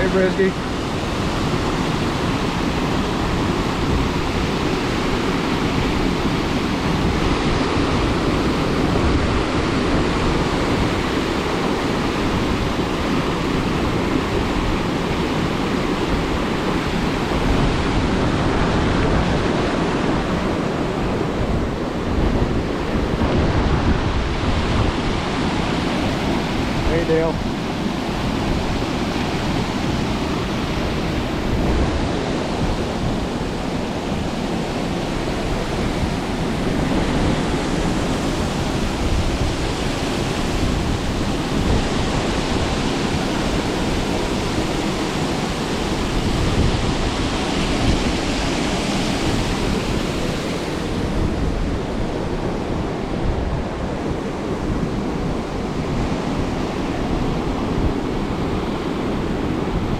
Brisky. Hey, Dale.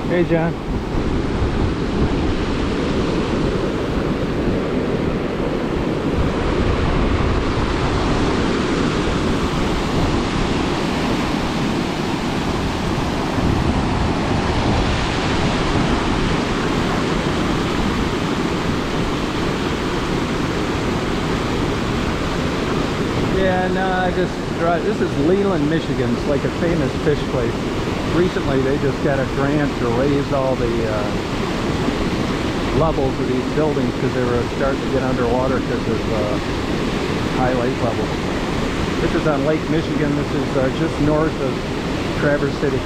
Hey, John. Yeah, no, I just drive. This is Leland, Michigan. It's like a famous fish place. Recently, they just got a grant to raise all the levels of these buildings because they were starting to get underwater because of high lake levels. This is on Lake Michigan. This is just north of Traverse City.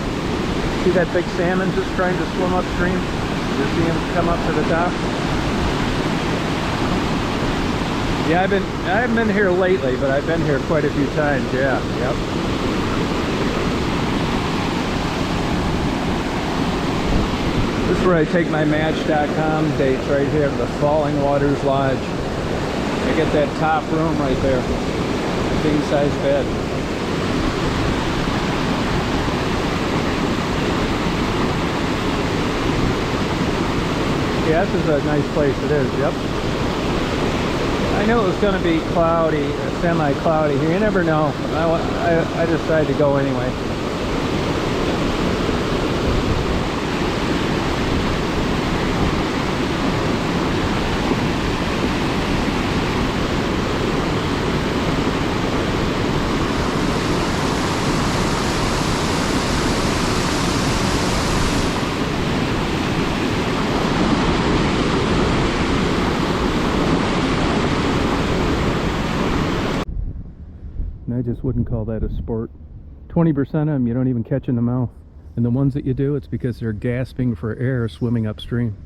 See that big salmon just trying to swim upstream? You see him come up to the top? Yeah, I haven't been here lately, but I've been here quite a few times. Yeah, yep. This is where I take my Match.com dates, right here, the Falling Waters Lodge. I get that top room right there, king size bed. Yeah, this is a nice place. It is. Yep. I knew it was going to be cloudy, semi-cloudy here. You never know. I decided to go anyway. I just wouldn't call that a sport. 20% of them you don't even catch in the mouth, and the ones that you do, it's because they're gasping for air swimming upstream.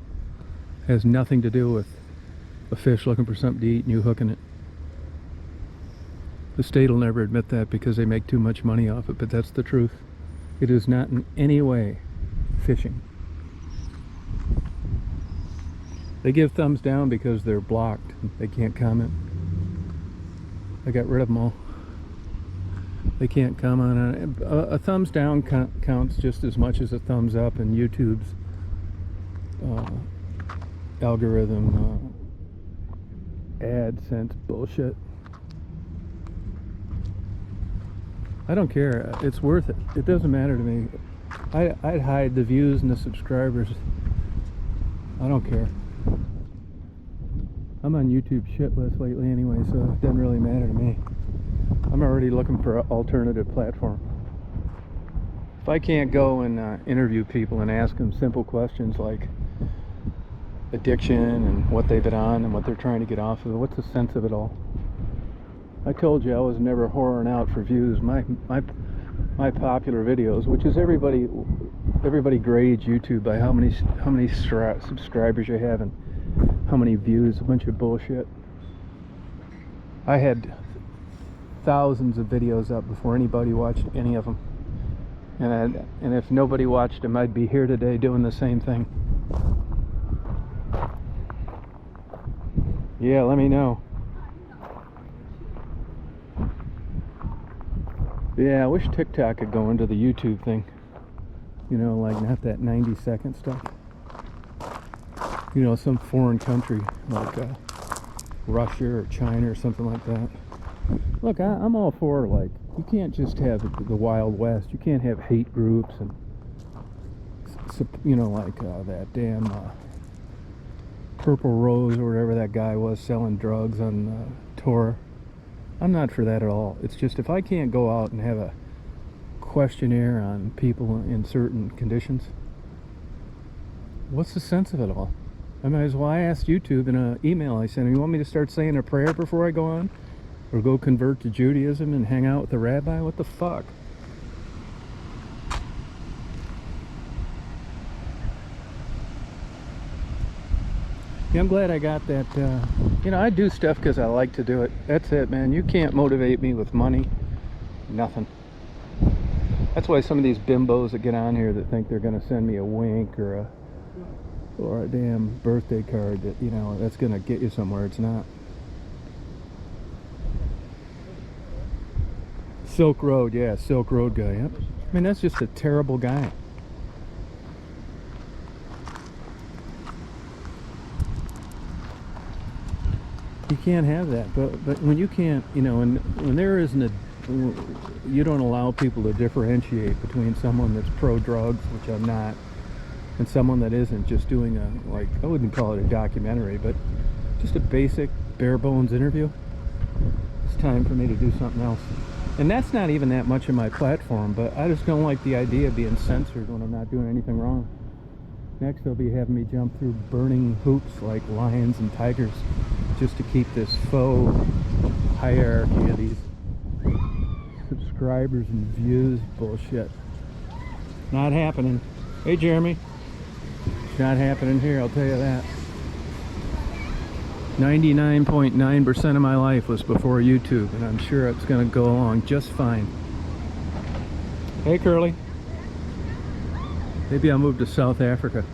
It has nothing to do with a fish looking for something to eat and you hooking it. The state will never admit that because they make too much money off it, but that's the truth. It is not in any way fishing. They give thumbs down because they're blocked. They can't comment. I got rid of them all. They can't comment on it. A thumbs down counts just as much as a thumbs up in YouTube's algorithm AdSense bullshit. I don't care. It's worth it. It doesn't matter to me. I'd hide the views and the subscribers. I don't care. I'm on YouTube shit list lately anyway, so it doesn't really matter to me. I'm already looking for an alternative platform. If I can't go and interview people and ask them simple questions like addiction and what they've been on and what they're trying to get off of it, what's the sense of it all? I told you I was never whoring out for views. My popular videos, which is everybody grades YouTube by how many subscribers you have and how many views. A bunch of bullshit. I had thousands of videos up before anybody watched any of them, and if nobody watched them, I'd be here today doing the same thing. Yeah, let me know. Yeah, I wish TikTok could go into the YouTube thing, you know, like not that 90-second stuff, you know, some foreign country like Russia or China or something like that. Look, I'm all for, like, you can't just have the Wild West. You can't have hate groups and you know, like that damn Purple Rose or whatever that guy was selling drugs on tour. I'm not for that at all. It's just if I can't go out and have a questionnaire on people in certain conditions, what's the sense of it all? I might as well. I asked YouTube in an email I sent him, you want me to start saying a prayer before I go on? Or go convert to Judaism and hang out with the rabbi? What the fuck? Yeah, I'm glad I got that. You know, I do stuff because I like to do it. That's it, man. You can't motivate me with money. Nothing. That's why some of these bimbos that get on here that think they're going to send me a wink or a damn birthday card that, you know, that's going to get you somewhere. It's not. Silk Road, yeah, Silk Road guy. Yep. I mean, that's just a terrible guy. You can't have that. But when you can't, you know, when there isn't a, you don't allow people to differentiate between someone that's pro-drugs, which I'm not, and someone that isn't, just doing a, like, I wouldn't call it a documentary, but just a basic bare bones interview. It's time for me to do something else. And that's not even that much of my platform, but I just don't like the idea of being censored when I'm not doing anything wrong. Next they'll be having me jump through burning hoops like lions and tigers just to keep this faux hierarchy of these subscribers and views bullshit. Not happening. Hey Jeremy. It's not happening here, I'll tell you that. 99.9% of my life was before YouTube, and I'm sure it's going to go along just fine. Hey Curly. Maybe I'll move to South Africa.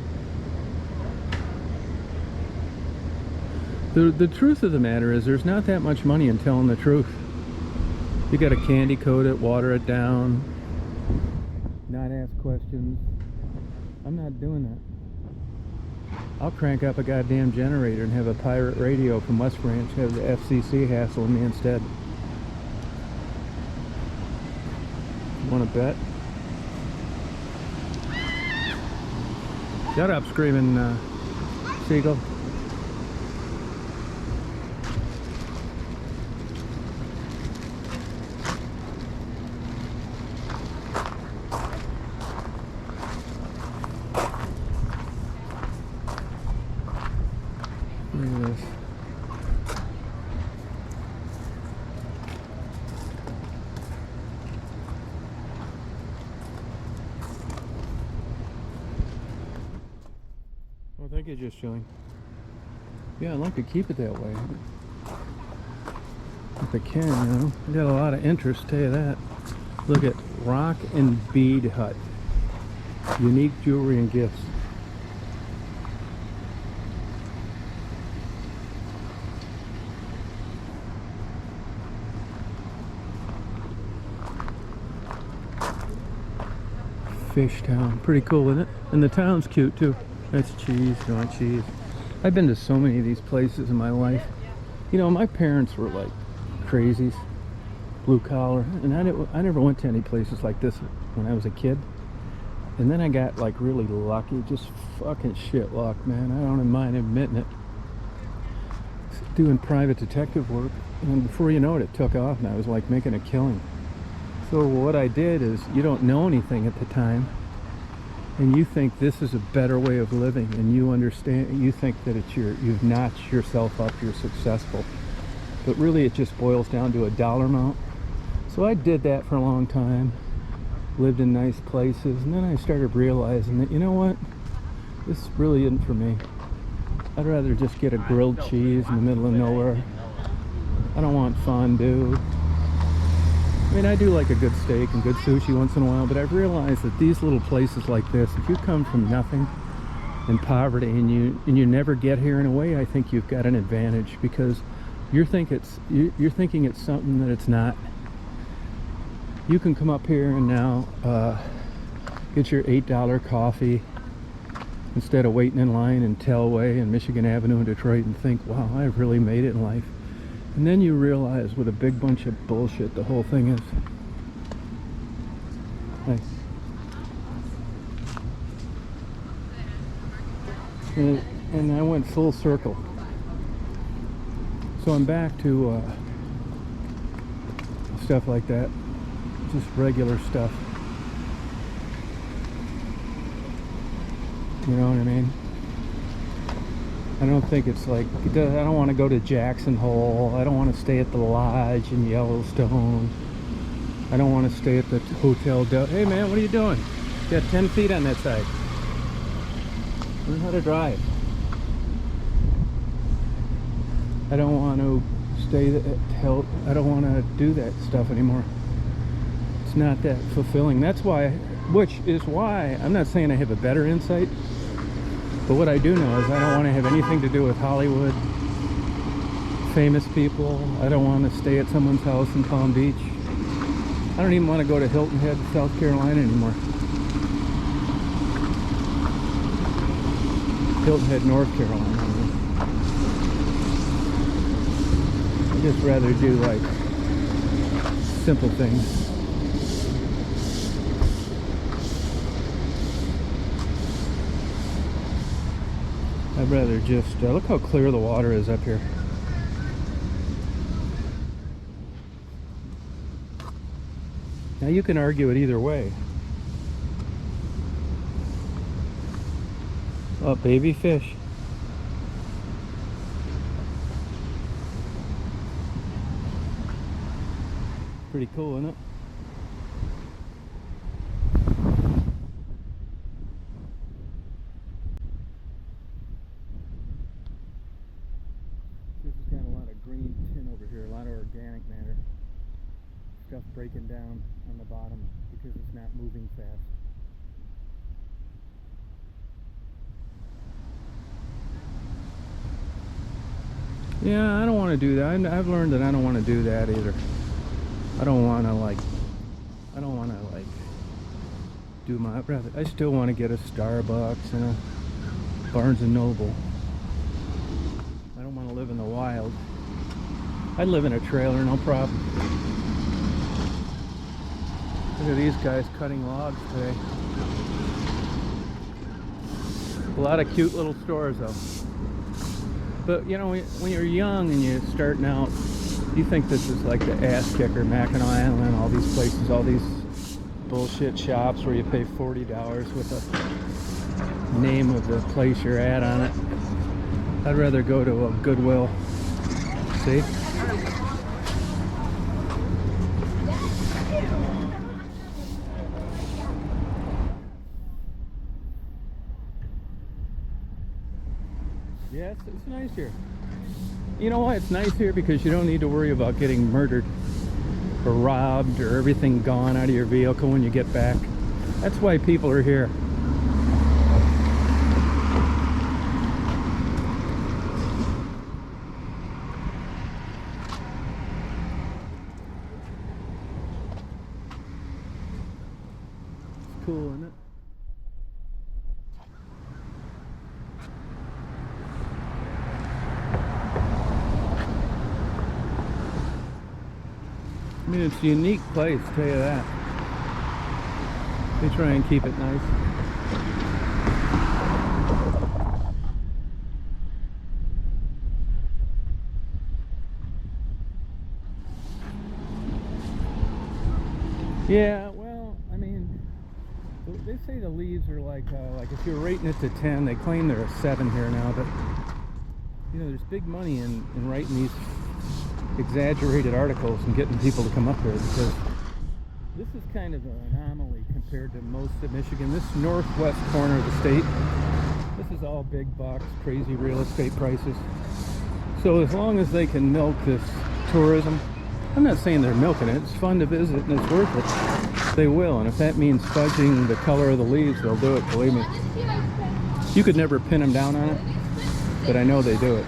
The truth of the matter is there's not that much money in telling the truth. You got to candy coat it, water it down, not ask questions. I'm not doing that. I'll crank up a goddamn generator and have a pirate radio from West Branch, have the FCC hassle me instead. Want to bet? Shut up, screaming seagull. Look at this. Well, thank you, just chilling. Yeah, I'd like to keep it that way. If I can, you know. I got a lot of interest, tell you that. Look at Rock and Bead Hut. Unique jewelry and gifts. Fishtown. Pretty cool, isn't it? And the town's cute too. That's cheese, not cheese. I've been to so many of these places in my life. You know, my parents were like crazies, blue collar, and I never went to any places like this when I was a kid. And then I got like really lucky, just fucking shit luck, man. I don't mind admitting it. Doing private detective work, and before you know it, it took off, and I was like making a killing. So what I did is, you don't know anything at the time, and you think this is a better way of living, and you understand, you think that it's you've notched yourself up, you're successful, but really it just boils down to a dollar amount. So I did that for a long time, lived in nice places, and then I started realizing that, you know what, this really isn't for me. I'd rather just get a grilled cheese in the middle of nowhere. I don't want fondue. I mean, I do like a good steak and good sushi once in a while, but I've realized that these little places like this, if you come from nothing and poverty and you never get here, in a way, I think you've got an advantage, because you're thinking it's something that it's not. You can come up here and now get your $8 coffee instead of waiting in line in Telway and Michigan Avenue in Detroit and think, wow, I've really made it in life. And then you realize what a big bunch of bullshit the whole thing is. Nice. and I went full circle. So I'm back to stuff like that, just regular stuff. You know what I mean? I don't think it's like, I don't want to go to Jackson Hole. I don't want to stay at the Lodge in Yellowstone. I don't want to stay at the Hotel Hey man, what are you doing? You got 10 feet on that side. Learn how to drive. I don't want to stay at Hilt. I don't want to do that stuff anymore. It's not that fulfilling. That's why, which is why, I'm not saying I have a better insight, but what I do know is I don't want to have anything to do with Hollywood, famous people. I don't want to stay at someone's house in Palm Beach. I don't even want to go to Hilton Head, South Carolina anymore. Hilton Head, North Carolina. I'd just rather do like simple things. I'd rather just look how clear the water is up here. Now you can argue it either way. Oh, baby fish. Pretty cool, isn't it? This has got a lot of green tin over here, a lot of organic matter. Stuff breaking down on the bottom because it's not moving fast. Yeah, I don't want to do that. I've learned that I don't want to do that either. I don't want to do my, I still want to get a Starbucks and a Barnes and Noble. I don't want to live in the wild. I'd live in a trailer, no problem. Look at these guys cutting logs today. A lot of cute little stores though. But you know, when you're young and you're starting out, you think this is like the ass kicker, Mackinac Island, all these places, all these bullshit shops where you pay $40 with the name of the place you're at on it. I'd rather go to a Goodwill. See? Yeah, it's nice here. You know why it's nice here? Because you don't need to worry about getting murdered or robbed or everything gone out of your vehicle when you get back. That's why people are here. It's cool, isn't it? I mean, it's a unique place, tell you that. They try and keep it nice. Yeah, well, I mean, they say the leaves are like if you're rating it to 10, they claim they're a 7 here now, but you know, there's big money in writing these exaggerated articles and getting people to come up here, because this is kind of an anomaly compared to most of Michigan. This northwest corner of the state, this is all big bucks, crazy real estate prices. So as long as they can milk this tourism, I'm not saying they're milking it, it's fun to visit and it's worth it, they will. And if that means fudging the color of the leaves, they'll do it, believe me. You could never pin them down on it, but I know they do it.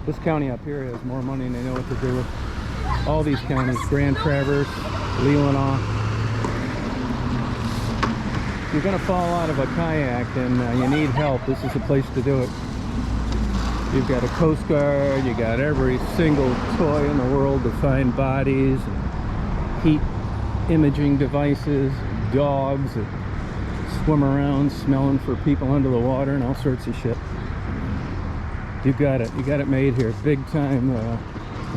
This county up here has more money and they know what to do with. All these counties, Grand Traverse, Leland. If you're going to fall out of a kayak and you need help, this is the place to do it. You've got a Coast Guard, you got every single toy in the world to find bodies, and heat imaging devices, dogs that swim around smelling for people under the water and all sorts of shit. You got it made here. Big time,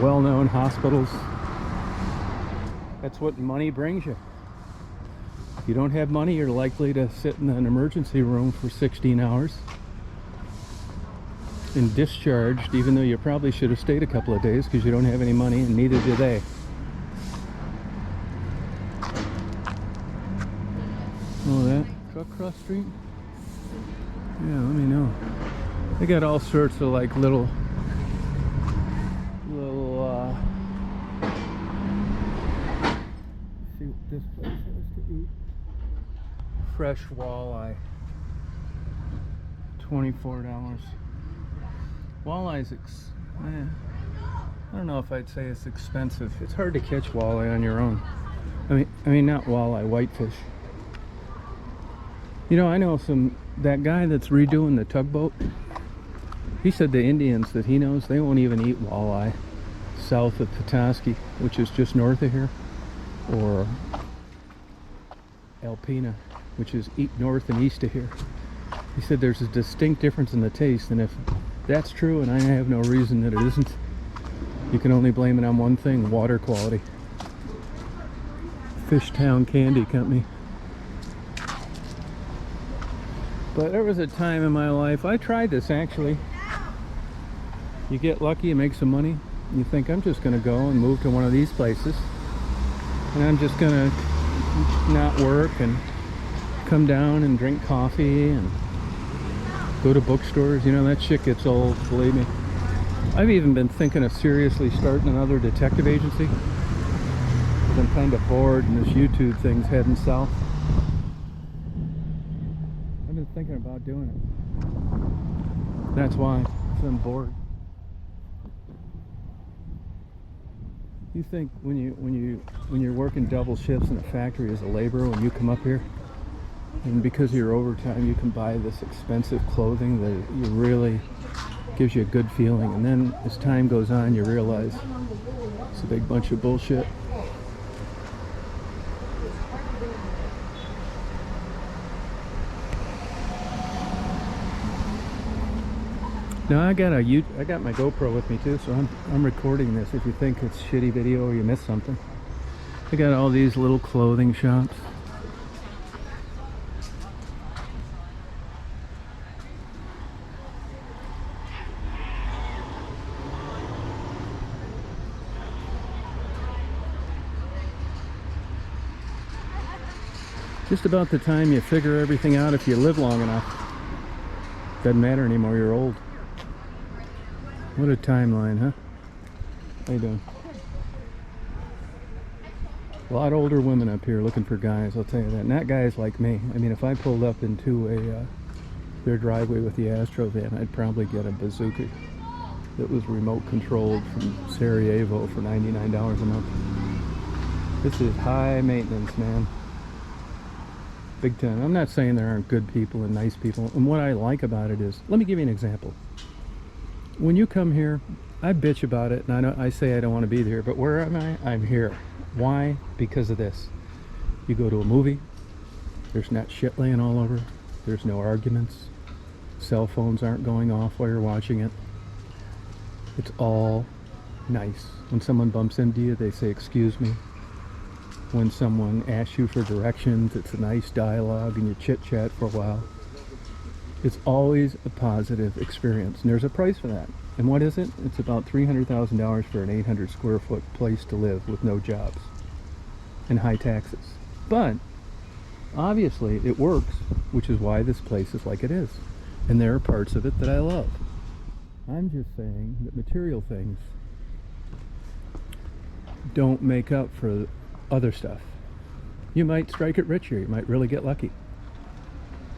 well-known hospitals. That's what money brings you. If you don't have money, you're likely to sit in an emergency room for 16 hours and discharged, even though you probably should have stayed a couple of days because you don't have any money, and neither do they. Oh, that truck cross street? Yeah, let me know. They got all sorts of like little see what this place has to eat. Fresh walleye, $24. Walleye's I don't know if I'd say it's expensive. It's hard to catch walleye on your own. I mean not walleye, whitefish. You know, I know that guy that's redoing the tugboat. He said the Indians that he knows, they won't even eat walleye south of Petoskey, which is just north of here, or Alpena, which is north and east of here. He said there's a distinct difference in the taste, and if that's true, and I have no reason that it isn't, you can only blame it on one thing: water quality. Fishtown Candy Company. But there was a time in my life, I tried this actually. You get lucky, you make some money, you think, I'm just gonna go and move to one of these places, and I'm just gonna not work and come down and drink coffee and go to bookstores. You know, that shit gets old, believe me. I've even been thinking of seriously starting another detective agency, because I'm kind of bored and this YouTube thing's heading south. I've been thinking about doing it. That's why, because I'm bored. You think when you're working double shifts in a factory as a laborer, when you come up here, and because of your overtime, you can buy this expensive clothing that you really gives you a good feeling, and then as time goes on, you realize it's a big bunch of bullshit. Now I got my GoPro with me too, so I'm recording this. If you think it's shitty video or you missed something, I got all these little clothing shops. Just about the time you figure everything out, if you live long enough. Doesn't matter anymore, you're old. What a timeline, huh? How you doing? A lot older women up here looking for guys, I'll tell you that. Not guys like me. I mean, if I pulled up into their driveway with the Astro van, I'd probably get a bazooka that was remote controlled from Sarajevo for $99 a month. This is high maintenance, man. Big time. I'm not saying there aren't good people and nice people, and what I like about it is, let me give you an example. When you come here, I bitch about it, and I say I don't want to be there, but where am I? I'm here. Why? Because of this. You go to a movie, there's not shit laying all over, there's no arguments, cell phones aren't going off while you're watching it. It's all nice. When someone bumps into you, they say, "Excuse me." When someone asks you for directions, it's a nice dialogue and you chit-chat for a while. It's always a positive experience, and there's a price for that. And what is it? It's about $300,000 for an 800 square foot place to live with no jobs and high taxes. But obviously it works, which is why this place is like it is. And there are parts of it that I love. I'm just saying that material things don't make up for other stuff. You might strike it rich here, you might really get lucky.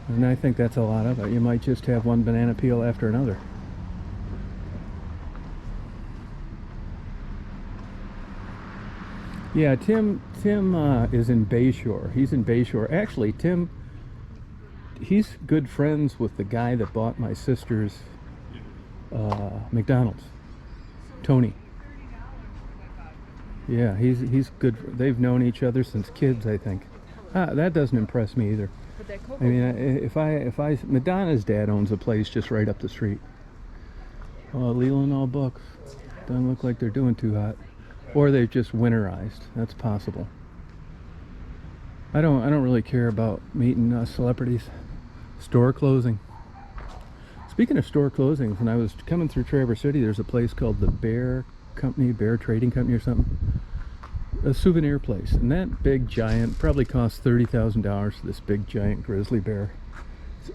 And I think that's a lot of it. You might just have one banana peel after another. Yeah, Tim is in Bayshore. He's in Bayshore. Actually, Tim, he's good friends with the guy that bought my sister's McDonald's, Tony. Yeah, he's good. They've known each other since kids, I think. That doesn't impress me either. I mean, if I Madonna's dad owns a place just right up the street. Oh, Leland all books. Doesn't look like they're doing too hot, or they've just winterized. That's possible. I don't really care about meeting celebrities. Store closing. Speaking of store closings, when I was coming through Traverse City, there's a place called the Bear Company, Bear Trading Company or something. A souvenir place, and that big giant probably cost $30,000 for this big giant grizzly bear.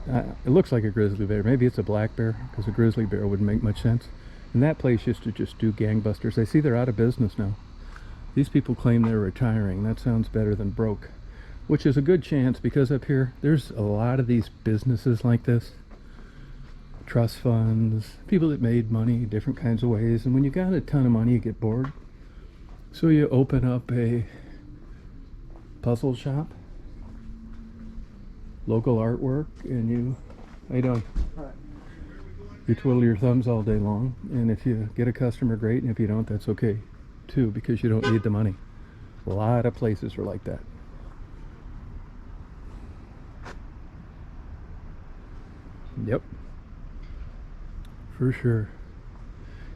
It looks like a grizzly bear. Maybe it's a black bear, because a grizzly bear wouldn't make much sense. And that place used to just do gangbusters. I see they're out of business now. These people claim they're retiring. That sounds better than broke, which is a good chance, because up here there's a lot of these businesses like this. Trust funds, people that made money different kinds of ways, and when you got a ton of money you get bored. So you open up a puzzle shop, local artwork, and you, how you doing? You twiddle your thumbs all day long, and if you get a customer, great, and if you don't, that's okay too, because you don't need the money. A lot of places are like that. Yep, for sure.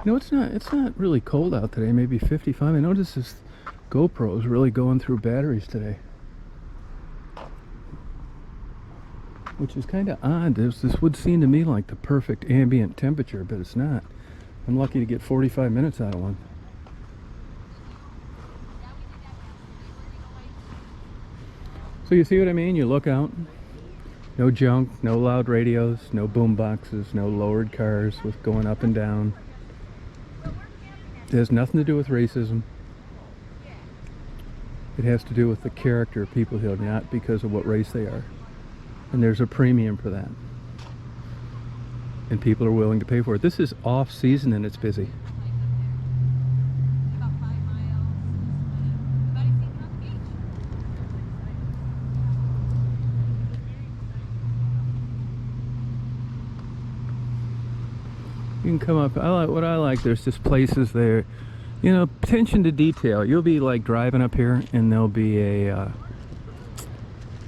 You know, it's not really cold out today, maybe 55. I noticed this GoPro is really going through batteries today, which is kind of odd. This would seem to me like the perfect ambient temperature, but it's not. I'm lucky to get 45 minutes out of one. So you see what I mean? You look out, no junk, no loud radios, no boom boxes, no lowered cars with going up and down. It has nothing to do with racism. It has to do with the character of people here, not because of what race they are. And there's a premium for that. And people are willing to pay for it. This is off season and it's busy. You can come up. What I like. There's just places there, you know, attention to detail. You'll be like driving up here, and there'll be a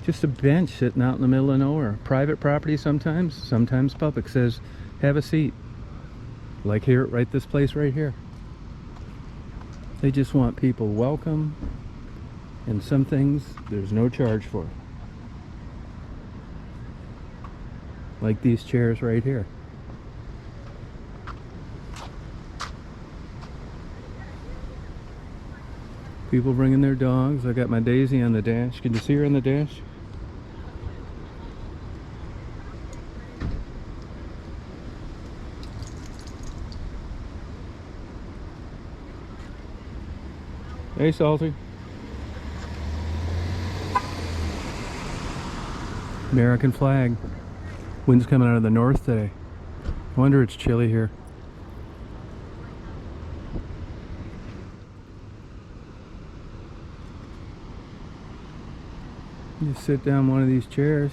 just a bench sitting out in the middle of nowhere. Private property sometimes public. Says, have a seat. Like here, right this place right here. They just want people welcome, and some things there's no charge for. Like these chairs right here. People bringing their dogs. I got my Daisy on the dash. Can you see her on the dash? Hey, Salty. American flag. Wind's coming out of the north today. I wonder it's chilly here. You sit down one of these chairs.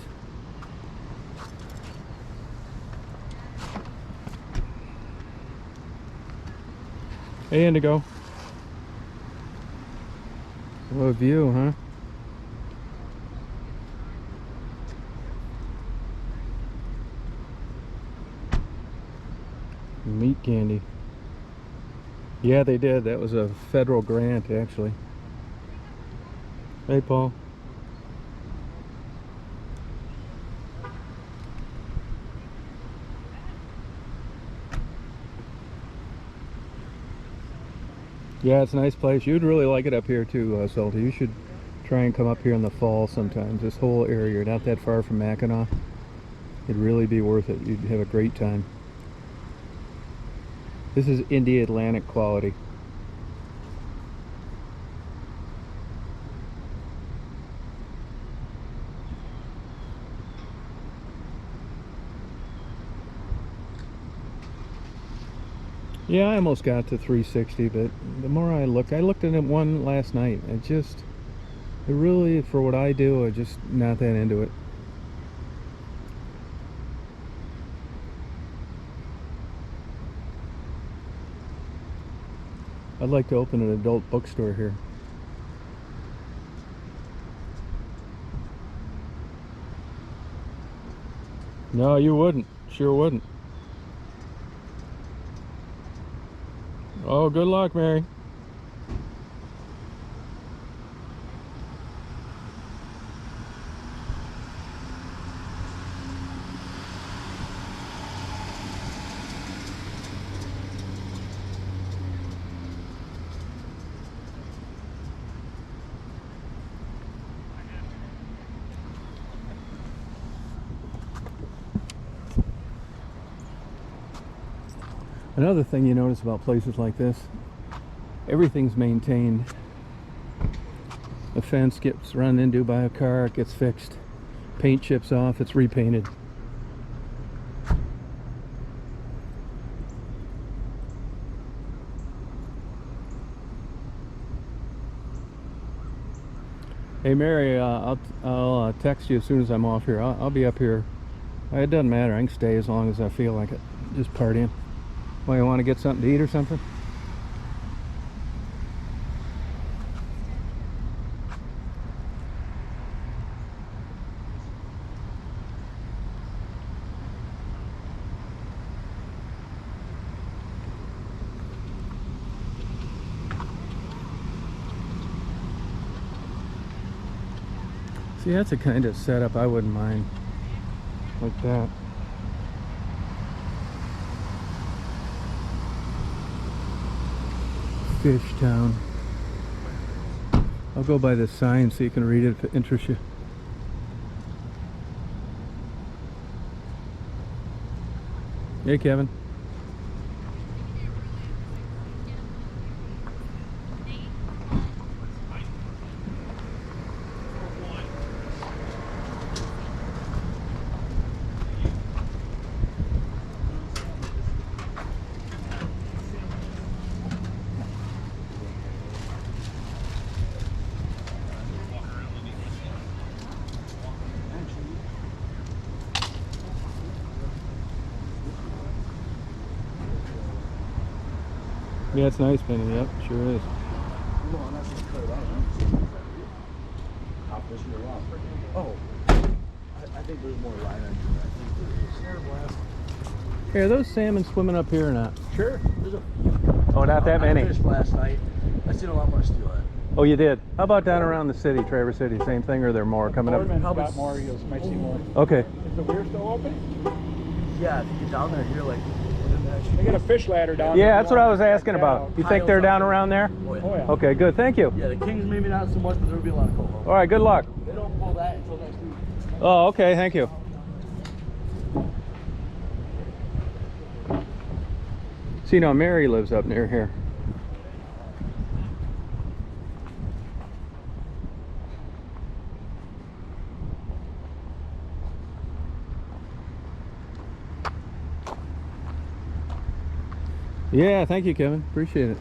Hey, Indigo. What a view, huh? Meat candy. Yeah, they did. That was a federal grant, actually. Hey, Paul. Yeah, it's a nice place. You'd really like it up here too, Salty. You should try and come up here in the fall sometimes. This whole area, you're not that far from Mackinac. It'd really be worth it. You'd have a great time. This is India Atlantic quality. Yeah, I almost got to 360, but the more I looked at one last night. It really, for what I do, I'm just not that into it. I'd like to open an adult bookstore here. No, you wouldn't. Sure wouldn't. Oh, good luck, Mary. Another thing you notice about places like this, everything's maintained. The fence gets run into by a car, it gets fixed. Paint chips off, it's repainted. Hey Mary, I'll text you as soon as I'm off here. I'll be up here. It doesn't matter, I can stay as long as I feel like it. Just partying. Well, you want to get something to eat or something? See, that's a kind of setup I wouldn't mind. Like that. Fishtown. I'll go by this sign so you can read it if it interests you. Hey, Kevin. Yeah, it's nice painting. Yep, sure is. Oh, I think there's more line on Hey, are those salmon swimming up here or not? Sure. There's a Oh, not that many. I fished last night. I seen a lot more steelhead. Oh, you did? How about down around the city, Traverse City? Same thing, or are there more coming up? Probably Got more, you might see more. Okay. Is the weir still open? Yeah, if you get down there, you're like. They got a fish ladder down Yeah, there. that's what I was asking about. You think they're down around there? Oh, yeah. Oh, yeah. Okay, good. Thank you. Yeah, the Kings maybe not so much, but there'll be a lot of coho. All right, good luck. They don't pull that until next week. Oh, okay, thank you. See, now Mary lives up near here. Yeah, thank you, Kevin. Appreciate it.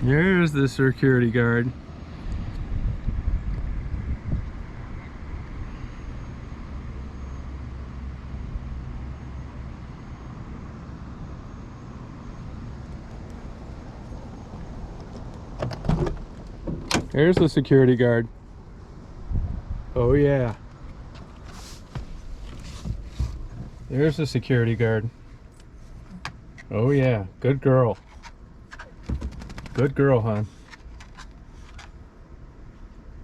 There's the security guard. There's the security guard. Oh yeah. There's the security guard. Oh yeah, good girl. Good girl, hon.